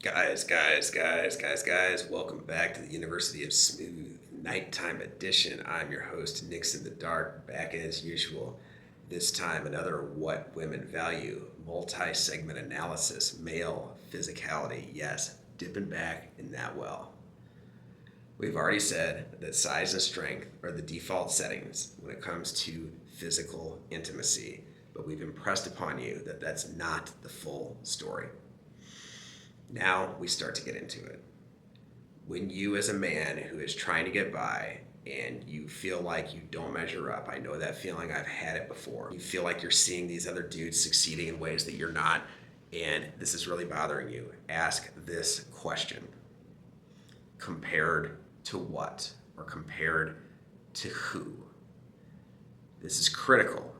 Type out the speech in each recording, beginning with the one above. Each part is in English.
Guys, welcome back to the University of Smooth Nighttime Edition. I'm your host, Nix in the Dark, back as usual. This time, another What Women Value multi segment analysis, male physicality. Yes, dipping back in that well. We've already said that size and strength are the default settings when it comes to physical intimacy, but we've impressed upon you that that's not the full story. Now we start to get into it. When you, as a man who is trying to get by and you feel like you don't measure up, I know that feeling, I've had it before. You feel like you're seeing these other dudes succeeding in ways that you're not, and this is really bothering you. Ask this question: compared to what? Or compared to who? This is critical.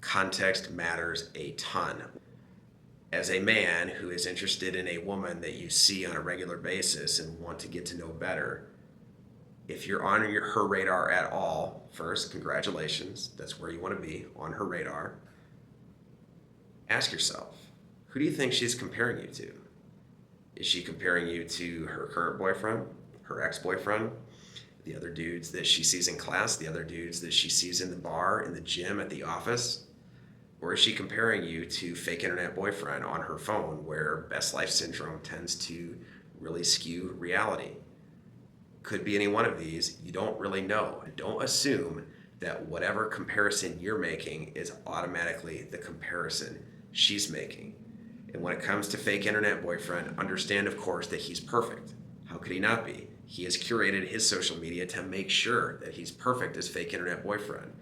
Context matters a ton. As a man who is interested in a woman that you see on a regular basis and want to get to know better, if you're on her radar at all, first, congratulations. That's where you want to be, on her radar. Ask yourself, who do you think she's comparing you to? Is she comparing you to her current boyfriend, her ex-boyfriend, the other dudes that she sees in class, the other dudes that she sees in the bar, in the gym, at the office? Or is she comparing you to fake internet boyfriend on her phone, where best life syndrome tends to really skew reality? Could be any one of these. You don't really know. Don't assume that whatever comparison you're making is automatically the comparison she's making. And when it comes to fake internet boyfriend, understand, of course, that he's perfect. How could he not be? He has curated his social media to make sure that he's perfect as fake internet boyfriend.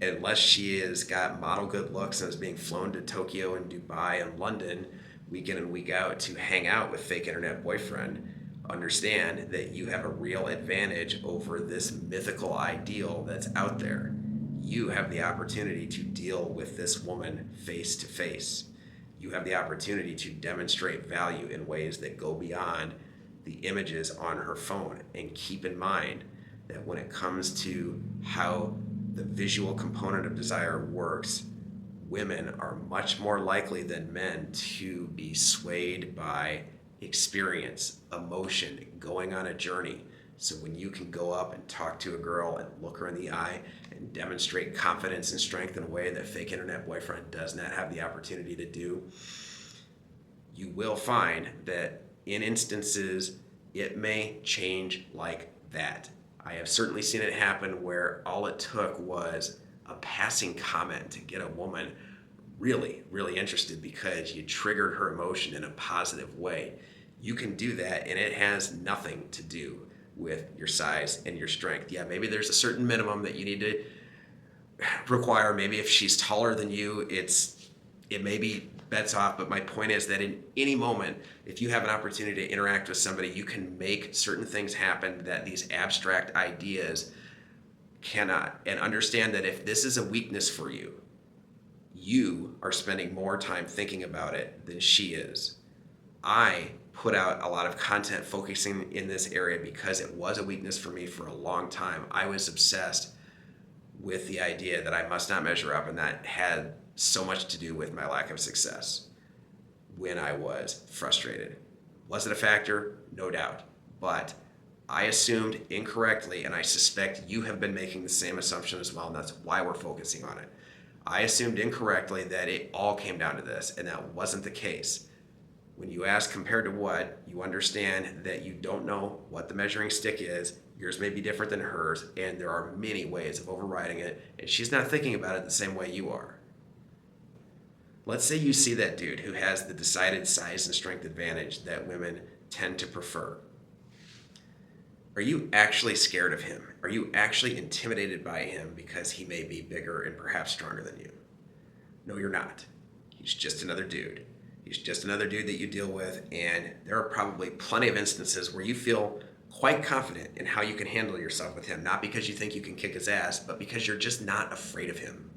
Unless she has got model good looks and is being flown to Tokyo and Dubai and London week in and week out to hang out with fake internet boyfriend, understand that you have a real advantage over this mythical ideal that's out there. You have the opportunity to deal with this woman face to face. You have the opportunity to demonstrate value in ways that go beyond the images on her phone. And keep in mind that when it comes to how the visual component of desire works, women are much more likely than men to be swayed by experience, emotion, going on a journey. So when you can go up and talk to a girl and look her in the eye and demonstrate confidence and strength in a way that fake internet boyfriend does not have the opportunity to do, you will find that in instances it may change like that. I have certainly seen it happen where all it took was a passing comment to get a woman really, really interested because you triggered her emotion in a positive way. You can do that, and it has nothing to do with your size and your strength. Yeah, maybe there's a certain minimum that you need to require. Maybe if she's taller than you, it may be bets off, but my point is that in any moment, if you have an opportunity to interact with somebody, you can make certain things happen that these abstract ideas cannot. And understand that if this is a weakness for you, you are spending more time thinking about it than she is. I put out a lot of content focusing in this area because it was a weakness for me for a long time. I was obsessed with the idea that I must not measure up, and that had so much to do with my lack of success when I was frustrated. Was it a factor? No doubt. But I assumed incorrectly, and I suspect you have been making the same assumption as well, and that's why we're focusing on it. I assumed incorrectly that it all came down to this, and that wasn't the case. When you ask compared to what, you understand that you don't know what the measuring stick is. Yours may be different than hers, and there are many ways of overriding it, and she's not thinking about it the same way you are. Let's say you see that dude who has the decided size and strength advantage that women tend to prefer. Are you actually scared of him? Are you actually intimidated by him because he may be bigger and perhaps stronger than you? No, you're not. He's just another dude. He's just another dude that you deal with, and there are probably plenty of instances where you feel quite confident in how you can handle yourself with him, not because you think you can kick his ass, but because you're just not afraid of him.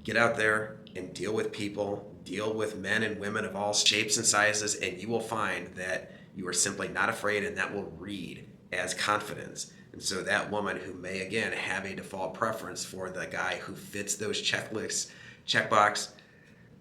Get out there and deal with people, deal with men and women of all shapes and sizes, and you will find that you are simply not afraid, and that will read as confidence. And so that woman who may, again, have a default preference for the guy who fits those checkbox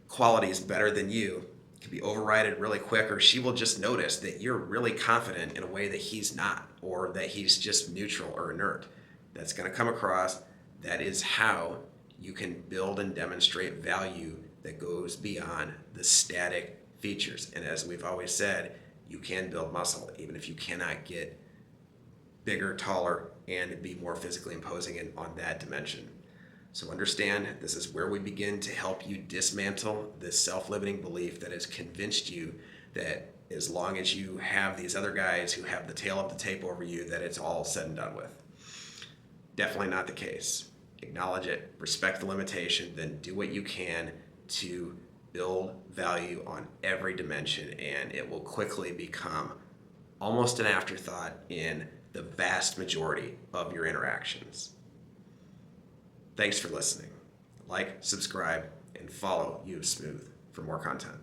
qualities better than you could be overridden really quick, or she will just notice that you're really confident in a way that he's not, or that he's just neutral or inert. That's going to come across. That is how you can build and demonstrate value that goes beyond the static features. And as we've always said, you can build muscle even if you cannot get bigger, taller, and be more physically imposing on that dimension. So understand, this is where we begin to help you dismantle this self-limiting belief that has convinced you that as long as you have these other guys who have the tail of the tape over you, that it's all said and done with. Definitely not the case. Acknowledge it, respect the limitation, then do what you can to build value on every dimension, and it will quickly become almost an afterthought in the vast majority of your interactions. Thanks for listening. Like, subscribe, and follow You Smooth for more content.